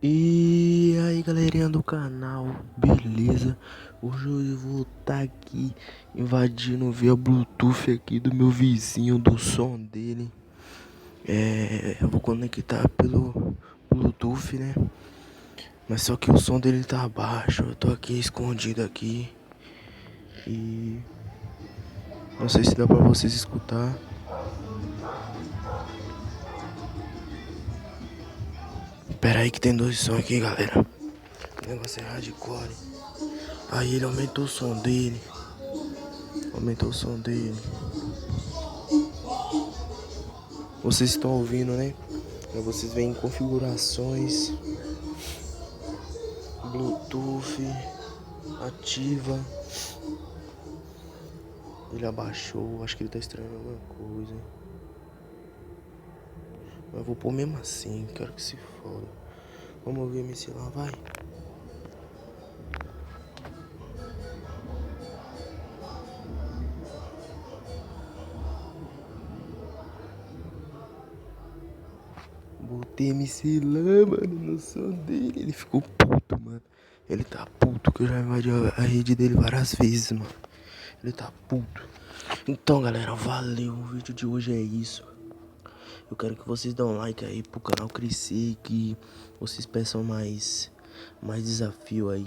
E aí galerinha do canal, beleza? Hoje eu vou estar aqui invadindo via Bluetooth aqui do meu vizinho, do som dele. Eu vou conectar pelo Bluetooth, né? Mas só que o som dele tá baixo, eu tô aqui escondido aqui. E não sei se dá pra vocês escutar. Pera aí que tem dois sons aqui, galera. O negócio é hardcore. Aí ele aumentou o som dele. Aumentou o som dele. Vocês estão ouvindo, né? Aí vocês veem configurações, Bluetooth, ativa. Ele abaixou, acho que ele tá estranhando alguma coisa. Mas eu vou pôr mesmo assim, quero que se foda. Vamos ouvir MC lá, vai. Botei MC lá, mano, no som dele. Ele ficou puto, mano. Ele tá puto que eu já invadi a rede dele várias vezes, mano. Ele tá puto. Então, galera, valeu. O vídeo de hoje é isso. Eu quero que vocês dêem um like aí pro canal crescer, que vocês peçam mais desafio aí.